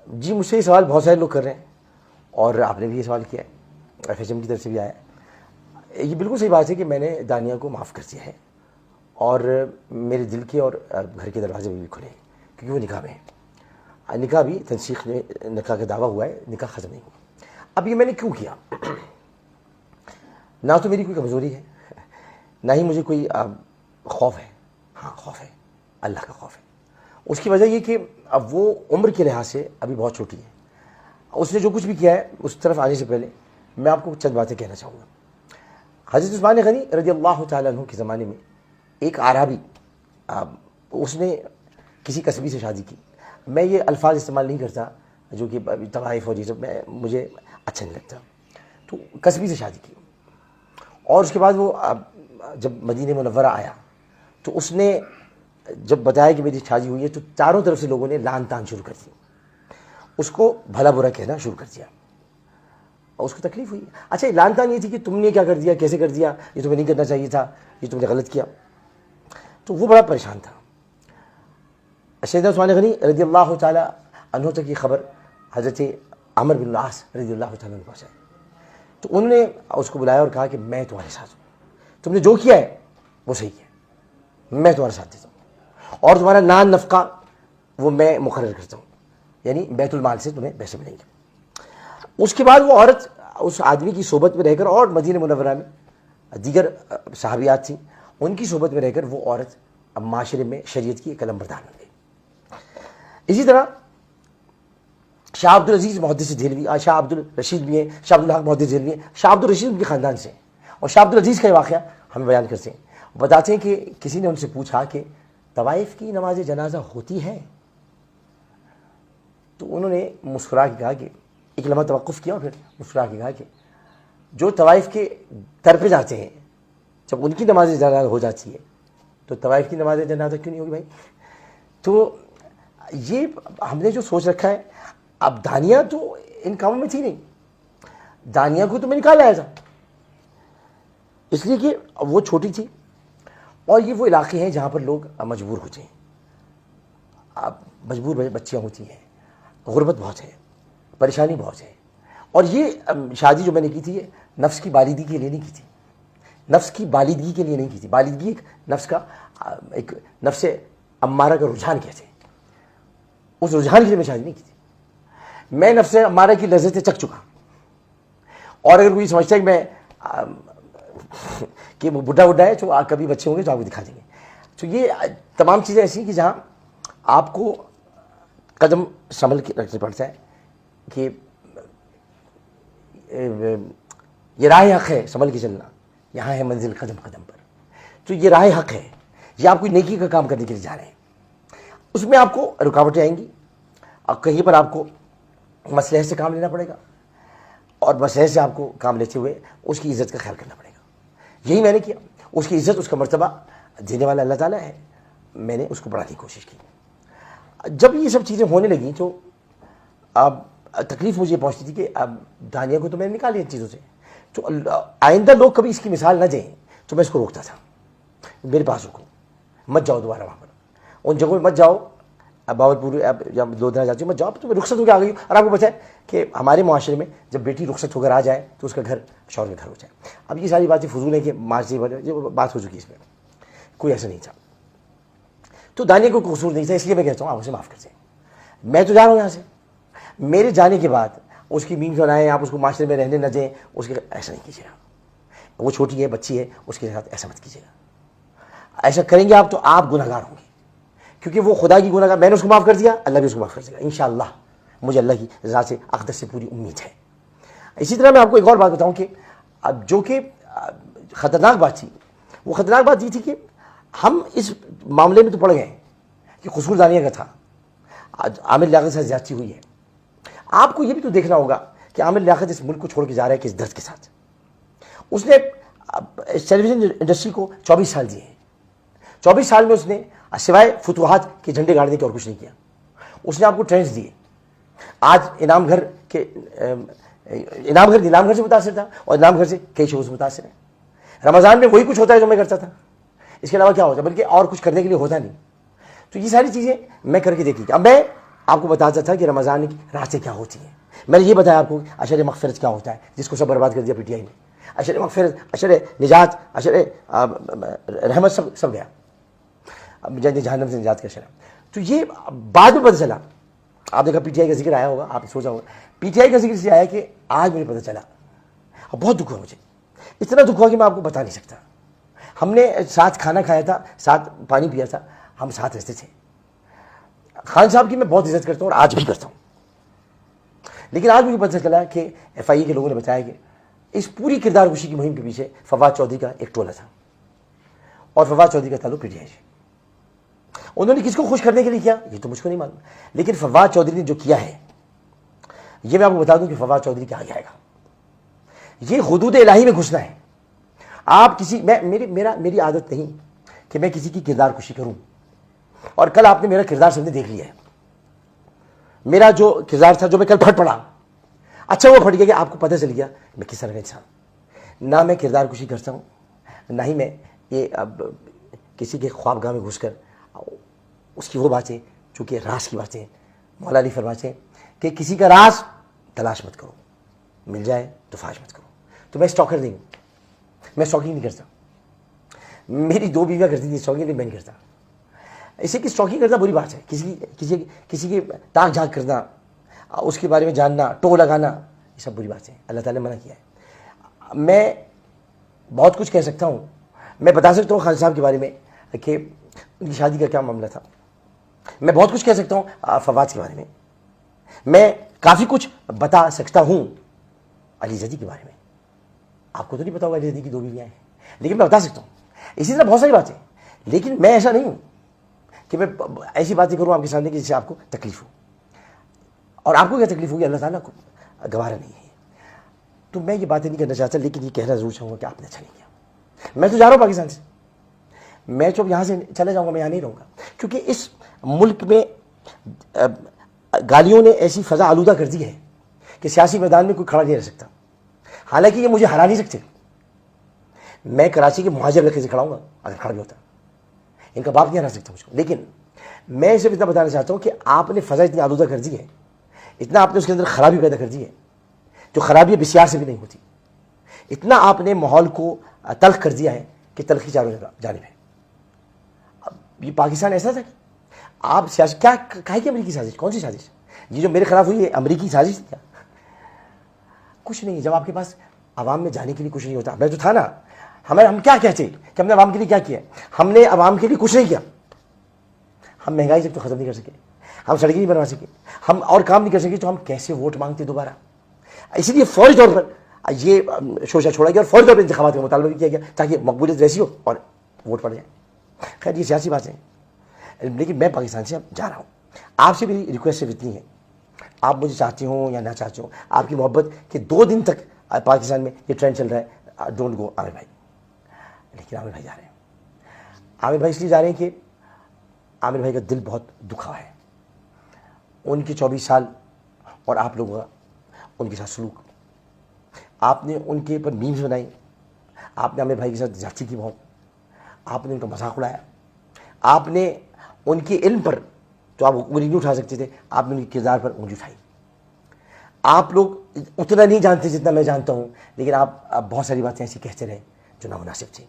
جی مجھ سے یہ سوال بہت سارے لوگ کر رہے ہیں اور آپ نے بھی یہ سوال کیا ہے, FHM کی طرف سے بھی آیا ہے. یہ بالکل صحیح بات ہے کہ میں نے دانیہ کو معاف کر دیا ہے اور میرے دل کے اور گھر کے دروازے بھی کھلے ہیں کیونکہ وہ نکاح میں ہے. نکاح بھی تنسیخ میں نکاح کا دعویٰ ہوا ہے, نکاح ختم نہیں ہوا. اب یہ میں نے کیوں کیا؟ نہ تو میری کوئی کمزوری ہے, نہ ہی مجھے کوئی خوف ہے. ہاں خوف ہے, اللہ کا خوف ہے. اس کی وجہ یہ کہ اب وہ عمر کے لحاظ سے ابھی بہت چھوٹی ہے. اس نے جو کچھ بھی کیا ہے اس طرف آنے سے پہلے میں آپ کو چند باتیں کہنا چاہوں گا. حضرت عثمان غنی رضی اللہ تعالیٰ عنہ کے زمانے میں ایک اعرابی, اس نے کسی قصبی سے شادی کی. میں یہ الفاظ استعمال نہیں کرتا جو کہ طوائف اور یہ سب مجھے اچھا نہیں لگتا. تو قصبی سے شادی کی اور اس کے بعد وہ جب مدینہ منورہ آیا تو اس نے جب بتایا کہ میری شادی ہوئی ہے تو چاروں طرف سے لوگوں نے لعن طعن شروع کر دی, اس کو بھلا برا کہنا شروع کر دیا اور اس کو تکلیف ہوئی. اچھا لعن طعن یہ تھی کہ تم نے کیا کر دیا, کیسے کر دیا, یہ تمہیں نہیں کرنا چاہیے تھا, یہ تم نے غلط کیا. تو وہ بڑا پریشان تھا. سیدنا عثمان غنی رضی اللہ تعالیٰ عنہ تک یہ خبر حضرت عمرو بن العاص رضی اللہ تعالیٰ عنہ پہنچائی. تو انہوں نے اس کو بلایا اور کہا کہ میں تمہارے ساتھ ہوں, تم نے جو کیا ہے وہ صحیح کیا, میں تمہارے ساتھ دیتا ہوں اور تمہارا نان نفقہ وہ میں مقرر کرتا ہوں, یعنی بیت المال سے تمہیں پیسے ملیں گے. اس کے بعد وہ عورت اس آدمی کی صحبت میں رہ کر اور مدینہ منورہ میں دیگر صحابیات تھیں, ان کی صحبت میں رہ کر وہ عورت اب معاشرے میں شریعت کی ایک علم بردار بن گئی. اسی طرح شاہ عبد العزیز محدث دہلوی, شاہ عبد الرشید بھی ہیں, شاہ عبد الحق محدث دہلوی ہیں, شاہ عبد الرشید ان کے خاندان سے ہیں. اور شاہ عبد العزیز کا یہ واقعہ ہم بیان کرتے ہیں, بتاتے ہیں کہ کسی نے ان سے پوچھا کہ طوائف کی نماز جنازہ ہوتی ہے؟ تو انہوں نے مسکرا کے کہا کہ ایک لمحہ توقف کیا اور پھر مسکرا کے کہا کہ جو طوائف کے در پہ جاتے ہیں جب ان کی نماز جنازہ ہو جاتی ہے تو طوائف کی نماز جنازہ کیوں نہیں ہوگی بھائی؟ تو یہ ہم نے جو سوچ رکھا ہے. اب دانیہ تو ان کاموں میں تھی نہیں, دانیہ کو تو میں نکال لایا تھا اس لیے کہ وہ چھوٹی تھی اور یہ وہ علاقے ہیں جہاں پر لوگ مجبور ہوتے ہیں. اب مجبور بچیاں ہوتی ہیں, غربت بہت ہے, پریشانی بہت ہے. اور یہ شادی جو میں نے کی تھی یہ نفس کی بالغی کے لیے نہیں کی تھی, نفس کی بالغی کے لیے نہیں کی تھی. بالغی ایک نفس کا ایک نفس امارہ کا رجحان کہتے ہیں, اس رجحان کے لیے میں شادی نہیں کی تھی. میں نفس امارہ کی لذتیں چکھ چکا, اور اگر کوئی سمجھتا ہے کہ میں کہ وہ بڈھا ہے تو کبھی بچے ہوں گے تو آپ کو دکھا دیں گے. تو یہ تمام چیزیں ایسی ہیں کہ جہاں آپ کو قدم سنبھل کے رکھنا پڑتا ہے کہ یہ راہ حق ہے, سنبھل کے چلنا, یہاں ہے منزل قدم قدم پر. تو یہ راہ حق ہے, یہ آپ کوئی نیکی کا کام کرنے کے لیے جا رہے ہیں. اس میں آپ کو رکاوٹیں آئیں گی اور کہیں پر آپ کو مصلحت سے کام لینا پڑے گا اور مصلحت سے آپ کو کام لیتے ہوئے اس کی عزت کا خیال کرنا پڑے گا. یہی میں نے کیا. اس کی عزت, اس کا مرتبہ دینے والا اللہ تعالیٰ ہے, میں نے اس کو بڑھانے کی کوشش کی. جب یہ سب چیزیں ہونے لگیں تو اب تکلیف مجھے پہنچتی تھی کہ اب دانیہ کو تو میں نے نکال لیا ان چیزوں سے, تو آئندہ لوگ کبھی اس کی مثال نہ دیں تو میں اس کو روکتا تھا, میرے پاس رکو, مت جاؤ دوبارہ وہاں پر, ان جگہوں میں مت جاؤ. اب باولپور یا دو دن جاتی ہوں مت جاؤ, تو رخصت ہو کے آ گئی. اور آپ کو پتہ ہے کہ ہمارے معاشرے میں جب بیٹی رخصت ہو کر آ جائے تو اس کا گھر شوہر کا گھر ہو جائے. اب یہ ساری باتیں فضول ہیں کہ معاشرے بات ہو چکی اس میں, کوئی ایسا نہیں تھا. تو دانیہ کو قصور نہیں تھا, اس لیے میں کہتا ہوں آپ اسے معاف کر دیں. میں تو جا رہا ہوں یہاں سے, میرے جانے کے بعد اس کی میم بنائیں, آپ اس کو معاشرے میں رہنے نہ دیں, اس کے ایسا نہیں کیجیے گا. وہ چھوٹی ہے, بچی ہے, اس کے ساتھ ایسا مت کیجیے گا. ایسا کریں گے آپ تو آپ گناہ گار ہوں گے, کیونکہ وہ خدا کی گناہ گار. میں نے اس کو معاف کر دیا, اللہ بھی اس کو معاف کر دے گا انشاءاللہ, مجھے اللہ کی رضا سے اقدس سے پوری امید ہے. اسی طرح میں آپ کو ایک اور بات بتاؤں کہ اب جو کہ خطرناک بات تھی, وہ خطرناک بات یہ تھی کہ ہم اس معاملے میں تو پڑ گئے کہ قصور دانیہ کا تھا, عامر لیاقت سے زیادتی ہوئی ہے. آپ کو یہ بھی تو دیکھنا ہوگا کہ عامر لیاقت اس ملک کو چھوڑ کے جا رہا ہے کس درد کے ساتھ. اس نے ٹیلی ویژن انڈسٹری کو 24 سال دیے ہیں. 24 سال میں اس نے سوائے فتوحات کے جھنڈے گاڑنے کے اور کچھ نہیں کیا. اس نے آپ کو ٹرینڈز دیے. آج انعام گھر نیلام گھر سے متاثر تھا اور انعام گھر سے کئی شعبوں سے متاثر ہے. رمضان میں وہی کچھ ہوتا ہے جو میں کرتا تھا, اس کے علاوہ کیا ہوتا ہے, بلکہ اور کچھ کرنے کے لیے ہوتا نہیں. تو یہ ساری چیزیں میں کر کے دیکھ لی. اب میں آپ کو بتاتا تھا کہ رمضان کی راتیں کیا ہوتی ہیں. میں نے یہ بتایا آپ کو عشر مغفرت کیا ہوتا ہے, جس کو سب برباد کر دیا پی ٹی آئی نے. عشر مغفرت, عشر نجات, عشر رحمت سب گیا. اب جہنم سے نجات کا عشر. تو یہ بعد میں پتہ چلا, آپ دیکھا پی ٹی آئی کا ذکر آیا ہوگا, آپ نے سوچا ہوگا پی ٹی آئی کا ذکر اس لیے آیا کہ آج مجھے پتہ چلا, بہت دکھ ہوا مجھے, اتنا دکھ ہوا کہ میں آپ کو بتا نہیں سکتا. ہم نے ساتھ کھانا کھایا تھا, ساتھ پانی پیا تھا, ہم ساتھ رہتے تھے. خان صاحب کی میں بہت عزت کرتا ہوں اور آج بھی کرتا ہوں, لیکن آج مجھے پتہ چلا کہ ایف آئی اے کے لوگوں نے بتایا کہ اس پوری کردار کشی کی مہم کے پیچھے فواد چودھری کا ایک ٹولہ تھا, اور فواد چودھری کا تعلق پی ٹی آئی سے. انہوں نے کس کو خوش کرنے کے لیے کیا یہ تو مجھ کو نہیں معلوم, لیکن فواد چودھری نے جو کیا ہے یہ میں آپ کو بتا دوں کہ فواد چودھری کیا آگے آئے گا. یہ حدود الہی میں گھسنا ہے. آپ کسی میری عادت نہیں کہ میں کسی کی کردار کشی کروں, اور کل آپ نے میرا کردار سب نے دیکھ لیا ہے. میرا جو کردار تھا جو میں کل پھٹ پڑا, اچھا وہ پھٹ گیا کہ آپ کو پتہ چل گیا میں کس طرح کا انسان. نہ میں کردار کشی کرتا ہوں, نہ ہی میں یہ کسی کے خوابگاہ میں گھس کر اس کی وہ باتیں جو کہ راز کی باتیں. مولا علی فرماتے ہیں کہ کسی کا راز تلاش مت کرو, مل جائے تو فاش مت کرو. تو میں اسٹاکر نہیں ہوں, میں اسٹاکنگ نہیں کرتا. میری 2 بیویاں کرتی تھی اسٹاکنگ, میں نہیں کرتا. اسے کہ اسٹاکنگ کرنا بری بات ہے, کسی کی تاک جھانک کرنا, اس کے بارے میں جاننا, ٹو لگانا, یہ سب بری بات ہے. اللہ تعالیٰ نے منع کیا ہے. میں بہت کچھ کہہ سکتا ہوں, میں بتا سکتا ہوں خان صاحب کے بارے میں کہ ان کی شادی کا کیا معاملہ تھا. میں بہت کچھ کہہ سکتا ہوں فواد کے بارے میں. میں کافی کچھ بتا سکتا ہوں علی زیدی کے بارے میں. آپ کو تو نہیں پتا ہوگا علی زیدی کی 2 بیویاں ہیں, لیکن میں بتا سکتا ہوں. اسی طرح بہت ساری باتیں, لیکن میں ایسا نہیں ہوں کہ میں ایسی باتیں کروں آپ کے سامنے کہ جس سے آپ کو تکلیف ہو. اور آپ کو کیا تکلیف ہوگی اللہ تعالیٰ کو گوارا نہیں ہے. تو میں یہ باتیں نہیں کرنا چاہتا, لیکن یہ کہنا ضرور چاہوں گا کہ آپ نے اچھا نہیں کیا. میں تو جا رہا ہوں پاکستان سے, میں جب یہاں سے چلے جاؤں گا میں یہاں نہیں رہوں گا, کیونکہ اس ملک میں گالیوں نے ایسی فضا آلودہ کر دی ہے کہ سیاسی میدان میں کوئی کھڑا نہیں رہ سکتا. حالانکہ یہ مجھے ہرا نہیں سکتے. میں کراچی کے مہاجر لڑکے سے کھڑا ہوں گا اگر کھڑا بھی ہوتا, ان کا باپ نہیں ہرا سکتا مجھ کو. لیکن میں صرف اتنا بتانا چاہتا ہوں کہ آپ نے فضا اتنی آلودہ کر دی ہے, اتنا آپ نے اس کے اندر خرابی پیدا کر دی ہے جو خرابی بسیار سے بھی نہیں ہوتی. اتنا آپ نے ماحول کو تلخ کر دیا ہے کہ تلخی چاروں جانب ہے. اب یہ پاکستان ایسا تھا کہ آپ سیاسی کیا کہا کہ امریکی سازش, کون سی سازش؟ یہ جو میرے خلاف ہوئی ہے امریکی سازش تھی کیا؟ کچھ نہیں. جب آپ کے پاس عوام میں جانے کے لیے کچھ نہیں ہوتا, میں جو تھا نا, ہم کیا کہتے کہ ہم نے عوام کے لیے کیا کیا؟ ہم نے عوام کے لیے کچھ نہیں کیا. ہم مہنگائی جب تو ختم نہیں کر سکے, ہم سڑکیں نہیں بنوا سکے, ہم اور کام نہیں کر سکے, تو ہم کیسے ووٹ مانگتے دوبارہ؟ اسی لیے فوری طور پر یہ شوشہ چھوڑا گیا اور فوری طور پر انتخابات کا مطالبہ بھی کیا گیا تاکہ مقبولیت ویسی ہو اور ووٹ پڑ جائے. خیر یہ سیاسی باتیں ہیں, لیکن میں پاکستان سے اب جا رہا ہوں. آپ سے میری ریکویسٹ صرف اتنی ہے, آپ مجھے چاہتے ہوں یا نہ چاہتے ہوں, آپ کی محبت کہ 2 دن تک پاکستان میں یہ ٹرینڈ چل رہا ہے, ڈونٹ گو عامر بھائی. لیکن عامر بھائی جا رہے ہیں. عامر بھائی اس لیے جا رہے ہیں کہ عامر بھائی کا دل بہت دکھا ہے. ان کے 24 سال اور آپ لوگوں کا ان کے ساتھ سلوک, آپ نے ان کے اوپر میمز بنائی, آپ نے عامر بھائی کے ساتھ زیادتی کی بہت, آپ نے ان کا مذاق اڑایا, آپ نے ان کے علم پر تو آپ انگلی نہیں اٹھا سکتے تھے, آپ نے ان کے کردار پر انگلی اٹھائی. آپ لوگ اتنا نہیں جانتے جتنا میں جانتا ہوں, لیکن آپ بہت ساری باتیں ایسی کہتے رہے جو نامناسب تھی.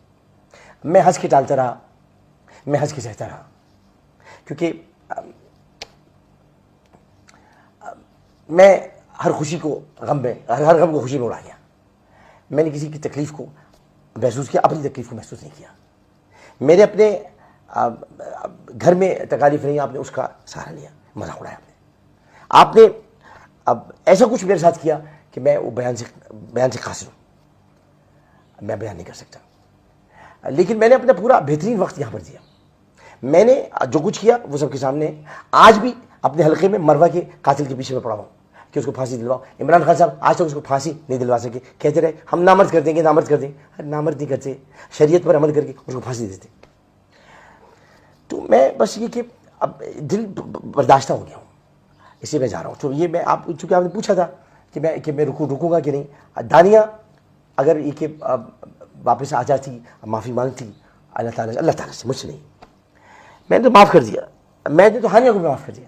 میں ہنس کے ٹالتا رہا, میں ہنس کے سہتا رہا, کیونکہ میں ہر خوشی کو غم میں, ہر غم کو خوشی میں اڑا گیا. میں نے کسی کی تکلیف کو محسوس کیا, اپنی تکلیف کو محسوس نہیں کیا. میرے اپنے گھر میں تکالیف نہیں, آپ نے اس کا سہارا لیا, مذاق اڑایا آپ نے. اب ایسا کچھ میرے ساتھ کیا کہ میں وہ بیان سے قاصر ہوں, میں بیان نہیں کر سکتا. لیکن میں نے اپنا پورا بہترین وقت یہاں پر دیا. میں نے جو کچھ کیا وہ سب کے سامنے. آج بھی اپنے حلقے میں مروا کے قاتل کے پیچھے میں پڑا ہوں کہ اس کو پھانسی دلواؤ. عمران خان صاحب آج تک اس کو پھانسی نہیں دلوا سکے, کہتے رہے ہم نامرد کر دیں گے, نامرد کر دیں گے. نامرد نہیں کرتے, شریعت پر عمل کر کے اس کو پھانسی دیتے. تو میں بس یہ کہ اب دل برداشتہ ہو گیا ہوں, اس لیے میں جا رہا ہوں. تو یہ میں آپ, چونکہ آپ نے پوچھا تھا کہ میں رکوں گا کہ نہیں, دانیہ اگر یہ کہ واپس آ جاتی, معافی مانگتی اللہ تعالیٰ سے, مجھ سے نہیں, میں نے تو معاف کر دیا. میں نے تو ہانیہ کو بھی معاف کر دیا.